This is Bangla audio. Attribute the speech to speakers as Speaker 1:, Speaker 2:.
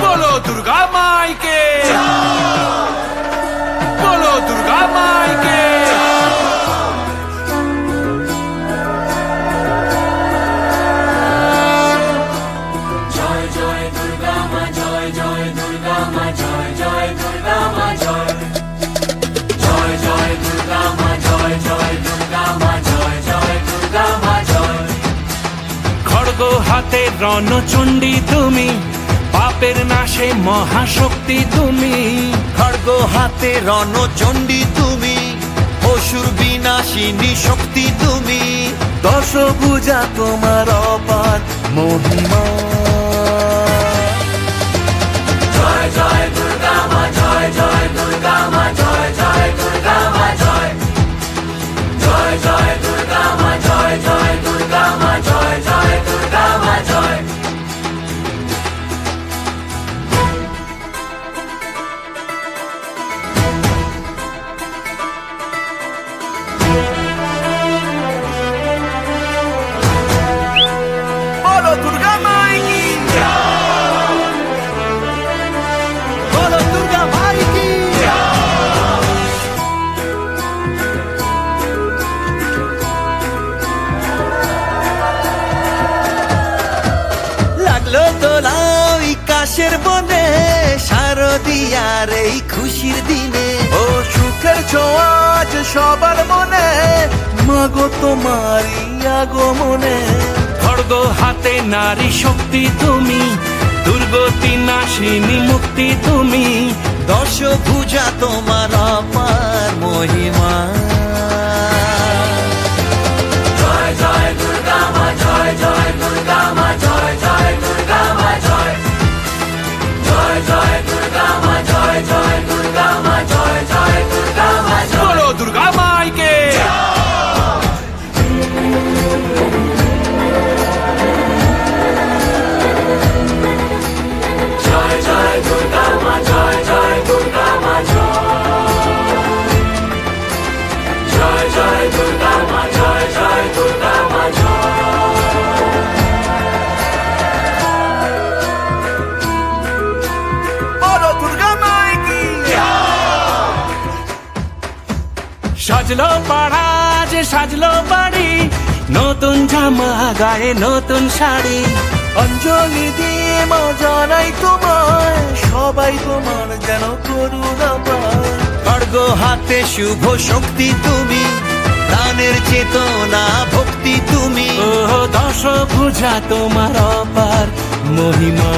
Speaker 1: बोलो दुर्गा माई के, बोलो दुर्गा माई के।
Speaker 2: জয় জয় দুর্গা মা, জয় জয় দুর্গা মা, জয় জয় দুর্গা মা, জয় জয় জয় দুর্গা মা, জয় জয় দুর্গা মা, জয় জয় দুর্গা মা, জয়।
Speaker 1: খড়গ হাতে রণচণ্ডী তুমি, পাপের নাশে মহাশক্তি তুমি।
Speaker 3: খড়গ হাতে রণচণ্ডী তুমি, অসুর বিনাশিনী শক্তি তুমি। দশভুজা তোমার অপার মহিমা।
Speaker 2: জয় জয় দুর্গা মা, জয় জয় দুর্গা মা, জয় জয় দুর্গা মা, জয় জয় জয় দুর্গা মা, জয় জয় দুর্গা মা, জয় জয় দুর্গা মা, জয়।
Speaker 1: बोलो दुर्गा माई की,
Speaker 3: বলো দুর্গা মাই কি। লাগলো দোলাও কাশের বনে, শারদিয়ার এই খুশির দিনে। ও সুখের ছোঁয়া আজ সবার মনে, মাগো তোমারই আগমনে।
Speaker 1: খড়গ হাতে নারী শক্তি তুমি, দুর্গতি নাশিনী মুক্তি তুমি।
Speaker 3: দশভুজা তোমার অপার মহিমা।
Speaker 2: জয় জয় দুর্গা মা, জয় জয় দুর্গা মা, জয় জয় দুর্গা মা, জয় জয় জয় দুর্গা মা, জয় জয় দুর্গা মা, জয় জয় দুর্গা মা, জয়।
Speaker 1: बोलो दुर्गा माई के।
Speaker 2: জয় জয় দুর্গা মা, জয় জয় দুর্গা মা, জয় জয় জয় দুর্গা মা, জয় জয় দুর্গা মা, জয়।
Speaker 1: बोलो दुर्गा माई की। সাজলো পাড়া যে সাজলো বাড়ি, নতুন জামা গায়ে নতুন শাড়ি।
Speaker 3: অঞ্জলি দিয়ে মা জানাই তোমায়, সবাই তোমার যেন করুণা পায়। খড়গ হাতে শুভ শক্তি তুমি, প্রাণের চেতনা ভক্তি তুমি।
Speaker 1: ও দশভুজা তোমার অপার মহিমা।